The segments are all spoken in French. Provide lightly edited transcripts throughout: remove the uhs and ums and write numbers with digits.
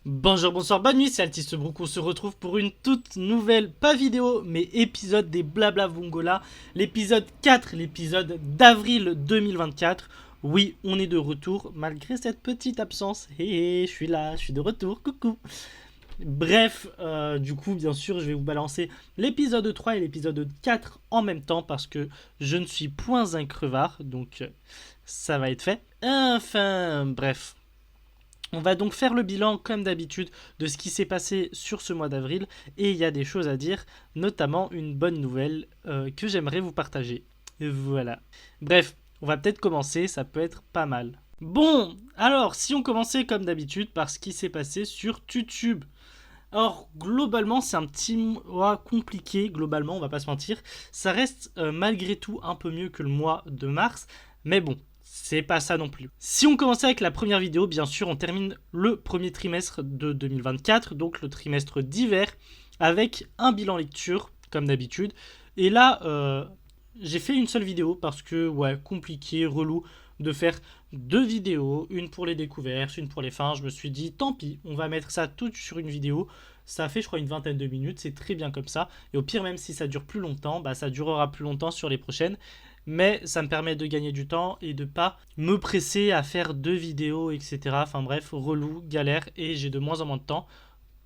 Bonjour, bonsoir, bonne nuit, c'est Altiste Brook, on se retrouve pour une toute nouvelle, pas vidéo, mais épisode des Blabla Vongola, l'épisode 4, l'épisode d'avril 2024. Oui, on est de retour, malgré cette petite absence. Hé, hé, je suis là, je suis de retour, coucou. Bref, du coup, bien sûr, je vais vous balancer l'épisode 3 et l'épisode 4 en même temps, parce que je ne suis point un crevard, donc ça va être fait. Enfin, bref. On va donc faire le bilan, comme d'habitude, de ce qui s'est passé sur ce mois d'avril. Et il y a des choses à dire, notamment une bonne nouvelle que j'aimerais vous partager. Voilà. Bref, on va peut-être commencer, ça peut être pas mal. Bon, alors, si on commençait comme d'habitude par ce qui s'est passé sur YouTube. Alors, globalement, c'est un petit mois compliqué, globalement, on va pas se mentir. Ça reste malgré tout un peu mieux que le mois de mars. Mais bon, c'est pas ça non plus. Si on commençait avec la première vidéo, bien sûr, on termine le premier trimestre de 2024, donc le trimestre d'hiver, avec un bilan lecture, comme d'habitude. Et là, j'ai fait une seule vidéo parce que, ouais, compliqué, relou de faire deux vidéos, une pour les découvertes, une pour les fins. Je me suis dit, tant pis, on va mettre ça tout sur une vidéo. Ça fait, je crois, une vingtaine de minutes, c'est très bien comme ça. Et au pire, même si ça dure plus longtemps, bah, ça durera plus longtemps sur les prochaines. Mais ça me permet de gagner du temps et de pas me presser à faire deux vidéos, etc. Enfin bref, relou, galère, et j'ai de moins en moins de temps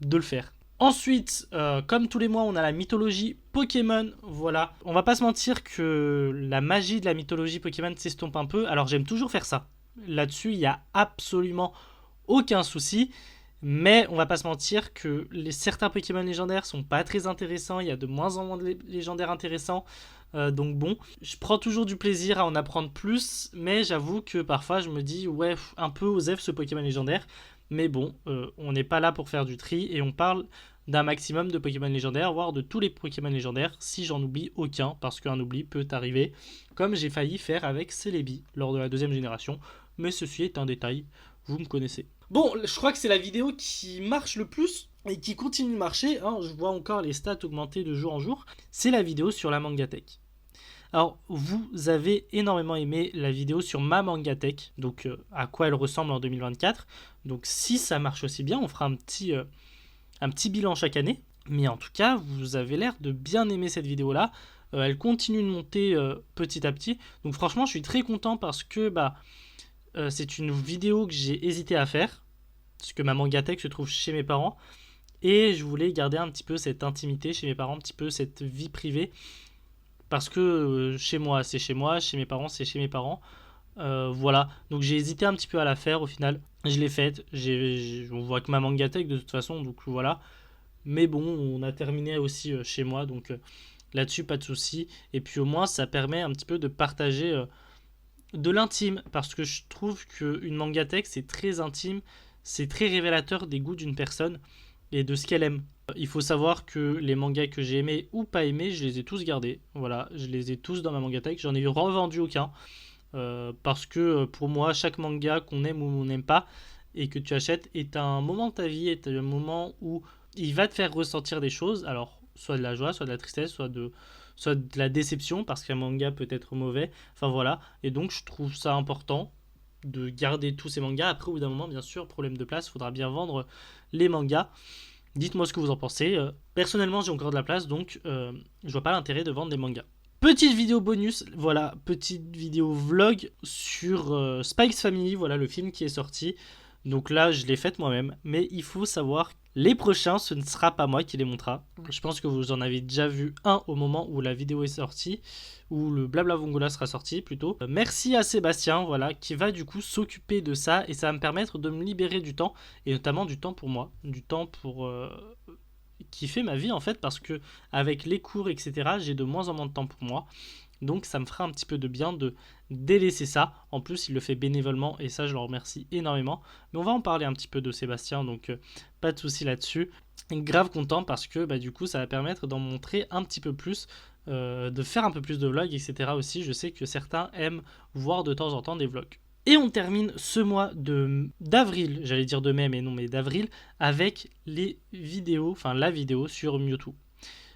de le faire. Ensuite, comme tous les mois, on a la mythologie Pokémon. Voilà. On va pas se mentir que la magie de la mythologie Pokémon s'estompe un peu. Alors j'aime toujours faire ça. Là-dessus, il n'y a absolument aucun souci. Mais on va pas se mentir que certains Pokémon légendaires sont pas très intéressants. Il y a de moins en moins de légendaires intéressants. Donc bon, je prends toujours du plaisir à en apprendre plus. Mais j'avoue que parfois je me dis, ouais, un peu osef ce Pokémon légendaire. Mais bon, on n'est pas là pour faire du tri et on parle d'un maximum de Pokémon légendaires, voire de tous les Pokémon légendaires, si j'en oublie aucun, parce qu'un oubli peut arriver, comme j'ai failli faire avec Celebi lors de la deuxième génération, mais ceci est un détail, vous me connaissez. Bon, je crois que c'est la vidéo qui marche le plus et qui continue de marcher, hein, je vois encore les stats augmenter de jour en jour, c'est la vidéo sur la Mangatech. Alors, vous avez énormément aimé la vidéo sur ma Mangatech, donc à quoi elle ressemble en 2024. Donc, si ça marche aussi bien, on fera un petit bilan chaque année. Mais en tout cas, vous avez l'air de bien aimer cette vidéo-là. Elle continue de monter petit à petit. Donc, franchement, je suis très content parce que c'est une vidéo que j'ai hésité à faire. Parce que ma Mangatech se trouve chez mes parents. Et je voulais garder un petit peu cette intimité chez mes parents, un petit peu cette vie privée. Parce que chez moi, c'est chez moi, chez mes parents, c'est chez mes parents. Voilà, donc j'ai hésité un petit peu à la faire au final. Je l'ai faite, on voit que ma Mangatech de toute façon, donc voilà. Mais bon, on a terminé aussi chez moi, donc là-dessus, pas de souci. Et puis au moins, ça permet un petit peu de partager de l'intime, parce que je trouve qu'une Mangatech, c'est très intime, c'est très révélateur des goûts d'une personne et de ce qu'elle aime. Il faut savoir que les mangas que j'ai aimés ou pas aimés, je les ai tous gardés. Voilà, je les ai tous dans ma Mangatech. J'en ai revendu aucun. Parce que pour moi, chaque manga qu'on aime ou on n'aime pas et que tu achètes est un moment de ta vie, est un moment où il va te faire ressentir des choses. Alors, soit de la joie, soit de la tristesse, soit de la déception parce qu'un manga peut être mauvais. Enfin voilà. Et donc, je trouve ça important de garder tous ces mangas. Après, au bout d'un moment, bien sûr, problème de place, il faudra bien vendre les mangas. Dites-moi ce que vous en pensez. Personnellement, j'ai encore de la place, donc je vois pas l'intérêt de vendre des mangas. Petite vidéo bonus, voilà, petite vidéo vlog sur Spikes Family, voilà le film qui est sorti. Donc là, je l'ai faite moi-même, mais il faut savoir, les prochains, ce ne sera pas moi qui les montrera. Je pense que vous en avez déjà vu un au moment où la vidéo est sortie, où le Blabla Vongola sera sorti plutôt. Merci à Sébastien, voilà, qui va du coup s'occuper de ça et ça va me permettre de me libérer du temps, et notamment du temps pour moi, du temps pour kiffer ma vie en fait, parce que avec les cours, etc., j'ai de moins en moins de temps pour moi. Donc ça me fera un petit peu de bien de délaisser ça. En plus, il le fait bénévolement et ça, je le remercie énormément. Mais on va en parler un petit peu de Sébastien, donc pas de souci là-dessus. Grave content parce que du coup, ça va permettre d'en montrer un petit peu plus, de faire un peu plus de vlogs, etc. aussi. Je sais que certains aiment voir de temps en temps des vlogs. Et on termine ce mois d'avril, j'allais dire de mai, mais non, mais d'avril, avec les vidéos, enfin la vidéo sur Mewtwo.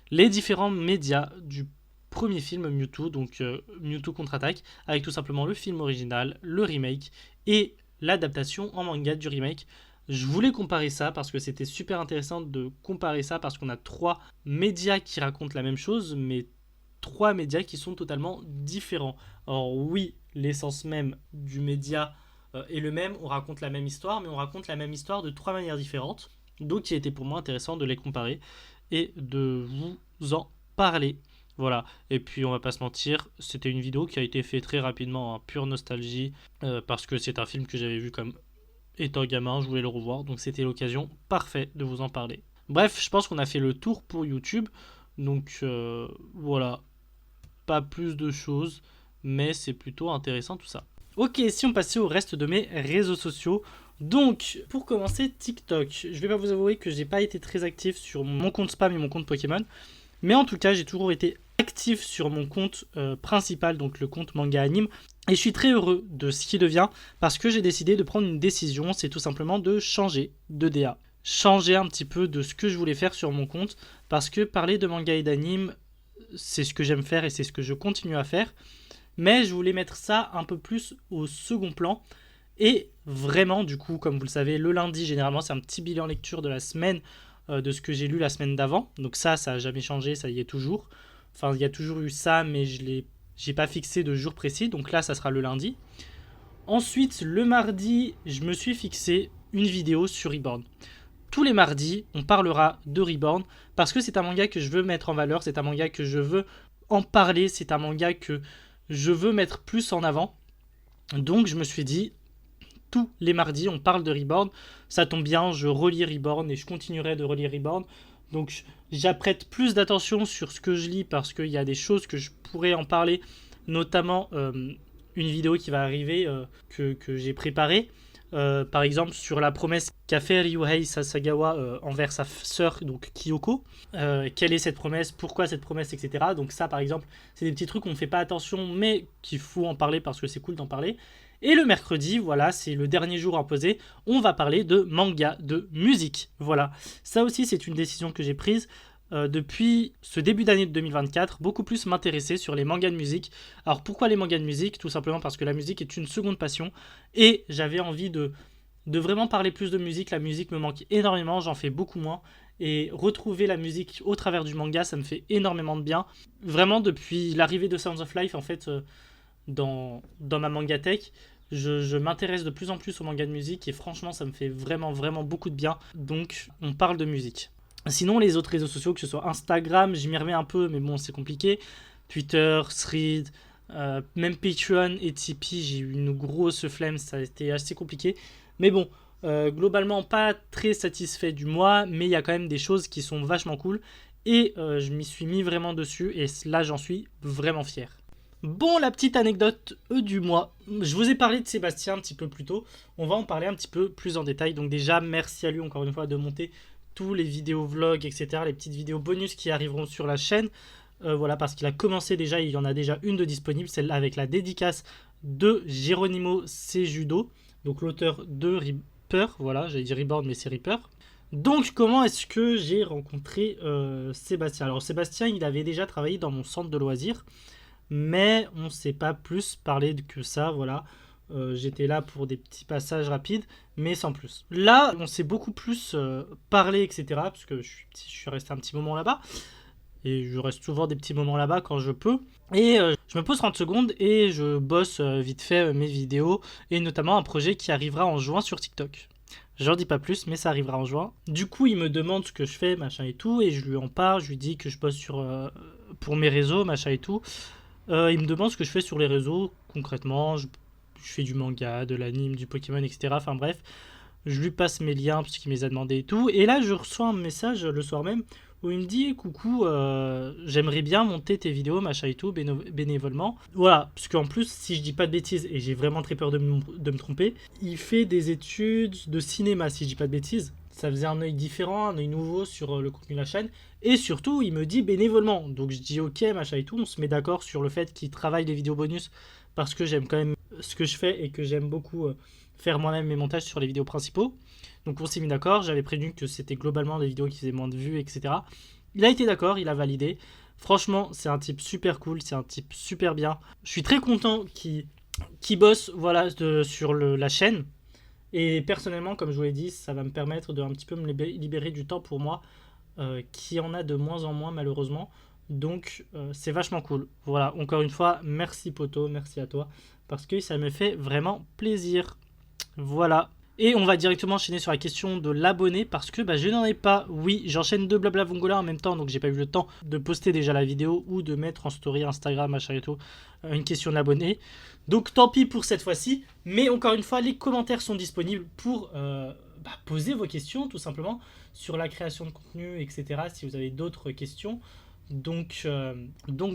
Les différents médias du premier film Mewtwo, donc Mewtwo contre-attaque, avec tout simplement le film original, le remake et l'adaptation en manga du remake. Je voulais comparer ça parce que c'était super intéressant de comparer ça parce qu'on a 3 médias qui racontent la même chose, mais 3 médias qui sont totalement différents. Alors oui, l'essence même du média est le même, on raconte la même histoire, mais on raconte la même histoire de 3 manières différentes. Donc il était pour moi intéressant de les comparer et de vous en parler. Voilà, et puis on va pas se mentir, c'était une vidéo qui a été faite très rapidement, hein, pure nostalgie, parce que c'est un film que j'avais vu comme étant gamin, je voulais le revoir, donc c'était l'occasion parfaite de vous en parler. Bref, je pense qu'on a fait le tour pour YouTube, donc voilà, pas plus de choses, mais c'est plutôt intéressant tout ça. Ok, si on passait au reste de mes réseaux sociaux. Donc, pour commencer, TikTok. Je vais pas vous avouer que j'ai pas été très actif sur mon compte spam et mon compte Pokémon. Mais en tout cas, j'ai toujours été actif sur mon compte principal, donc le compte manga anime. Et je suis très heureux de ce qui devient parce que j'ai décidé de prendre une décision, c'est tout simplement de changer de DA. Changer un petit peu de ce que je voulais faire sur mon compte parce que parler de manga et d'anime, c'est ce que j'aime faire et c'est ce que je continue à faire. Mais je voulais mettre ça un peu plus au second plan. Et vraiment, du coup, comme vous le savez, le lundi, généralement, c'est un petit bilan lecture de la semaine de ce que j'ai lu la semaine d'avant. Donc ça n'a jamais changé, ça y est toujours. Enfin, il y a toujours eu ça, mais j'ai pas fixé de jour précis. Donc là, ça sera le lundi. Ensuite, le mardi, je me suis fixé une vidéo sur Reborn. Tous les mardis, on parlera de Reborn parce que c'est un manga que je veux mettre en valeur, c'est un manga que je veux en parler, c'est un manga que je veux mettre plus en avant. Donc je me suis dit, tous les mardis, on parle de Reborn. Ça tombe bien, je relis Reborn et je continuerai de relire Reborn. Donc j'apprête plus d'attention sur ce que je lis parce qu'il y a des choses que je pourrais en parler, notamment une vidéo qui va arriver que j'ai préparée. Par exemple sur la promesse qu'a fait Ryuhei Sasagawa envers sa sœur, donc Kyoko. Quelle est cette promesse, pourquoi cette promesse, etc. Donc ça par exemple, c'est des petits trucs qu'on ne fait pas attention mais qu'il faut en parler parce que c'est cool d'en parler. Et le mercredi, voilà, c'est le dernier jour imposé, on va parler de manga, de musique. Voilà, ça aussi c'est une décision que j'ai prise depuis ce début d'année de 2024, beaucoup plus m'intéresser sur les mangas de musique. Alors pourquoi les mangas de musique? Tout simplement parce que la musique est une seconde passion et j'avais envie de vraiment parler plus de musique. La musique me manque énormément, j'en fais beaucoup moins. Et retrouver la musique au travers du manga, ça me fait énormément de bien. Vraiment, depuis l'arrivée de Sounds of Life, en fait, dans ma mangatech, je m'intéresse de plus en plus au manga de musique et franchement ça me fait vraiment vraiment beaucoup de bien. Donc on parle de musique. Sinon les autres réseaux sociaux, que ce soit Instagram, j'y m'y remets un peu mais bon c'est compliqué. Twitter, Thread, même Patreon et Tipeee, j'ai eu une grosse flemme, ça a été assez compliqué. Mais bon, globalement pas très satisfait du mois, mais il y a quand même des choses qui sont vachement cool. Et je m'y suis mis vraiment dessus et là j'en suis vraiment fier. Bon, la petite anecdote du mois. Je vous ai parlé de Sébastien un petit peu plus tôt. On va en parler un petit peu plus en détail. Donc déjà, merci à lui encore une fois de monter tous les vidéos vlogs, etc. Les petites vidéos bonus qui arriveront sur la chaîne. Voilà, parce qu'il a commencé déjà, il y en a déjà une de disponible, celle-là avec la dédicace de Geronimo Sejudo, donc l'auteur de Reaper. Voilà, j'allais dire Reborn, mais c'est Reaper. Donc, comment est-ce que j'ai rencontré Sébastien? Alors, Sébastien, il avait déjà travaillé dans mon centre de loisirs. Mais on ne s'est pas plus parlé que ça, voilà. J'étais là pour des petits passages rapides, mais sans plus. Là, on s'est beaucoup plus parlé, etc. Parce que je suis resté un petit moment là-bas. Et je reste souvent des petits moments là-bas quand je peux. Et je me pose 30 secondes et je bosse vite fait mes vidéos. Et notamment un projet qui arrivera en juin sur TikTok. J'en dis pas plus, mais ça arrivera en juin. Du coup, il me demande ce que je fais, machin et tout. Et je lui en parle, je lui dis que je bosse pour mes réseaux, machin et tout. Il me demande ce que je fais sur les réseaux, concrètement. Je fais du manga, de l'anime, du Pokémon, etc. Enfin bref, je lui passe mes liens parce qu'il me les a demandé et tout. Et là, je reçois un message le soir même où il me dit coucou, j'aimerais bien monter tes vidéos, machin et tout, bénévolement. Voilà, parce qu'en plus, si je dis pas de bêtises, et j'ai vraiment très peur de me tromper, il fait des études de cinéma, si je dis pas de bêtises. Ça faisait un œil différent, un œil nouveau sur le contenu de la chaîne. Et surtout, il me dit bénévolement. Donc je dis ok, machin et tout. On se met d'accord sur le fait qu'il travaille les vidéos bonus parce que j'aime quand même ce que je fais et que j'aime beaucoup faire moi-même mes montages sur les vidéos principaux. Donc on s'est mis d'accord. J'avais prévenu que c'était globalement des vidéos qui faisaient moins de vues, etc. Il a été d'accord, il a validé. Franchement, c'est un type super cool, c'est un type super bien. Je suis très content qu'il bosse voilà, sur la chaîne. Et personnellement, comme je vous l'ai dit, ça va me permettre de un petit peu me libérer du temps pour moi, qui en a de moins en moins malheureusement. Donc c'est vachement cool. Voilà, encore une fois, merci poto, merci à toi, parce que ça me fait vraiment plaisir. Voilà. Et on va directement enchaîner sur la question de l'abonné parce que je n'en ai pas. Oui, j'enchaîne deux blabla vongola en même temps, donc j'ai pas eu le temps de poster déjà la vidéo ou de mettre en story Instagram, machin et tout, une question de l'abonné. Donc tant pis pour cette fois-ci. Mais encore une fois, les commentaires sont disponibles pour poser vos questions tout simplement sur la création de contenu, etc. Si vous avez d'autres questions. Donc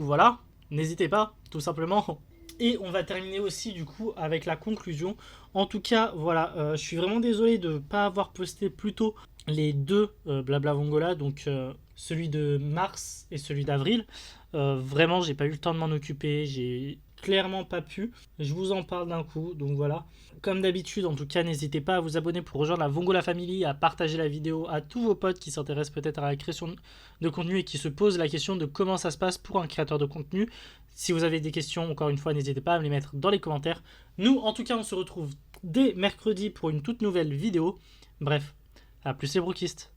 voilà, n'hésitez pas, tout simplement. Et on va terminer aussi du coup avec la conclusion. En tout cas, voilà, je suis vraiment désolé de ne pas avoir posté plus tôt les deux blabla vongola, donc celui de mars et celui d'avril. Vraiment, j'ai pas eu le temps de m'en occuper, j'ai clairement pas pu. Je vous en parle d'un coup, donc voilà. Comme d'habitude, en tout cas, n'hésitez pas à vous abonner pour rejoindre la Vongola Family, à partager la vidéo à tous vos potes qui s'intéressent peut-être à la création de contenu et qui se posent la question de comment ça se passe pour un créateur de contenu. Si vous avez des questions, encore une fois, n'hésitez pas à me les mettre dans les commentaires. Nous, en tout cas, on se retrouve dès mercredi pour une toute nouvelle vidéo. Bref, à plus les brookistes.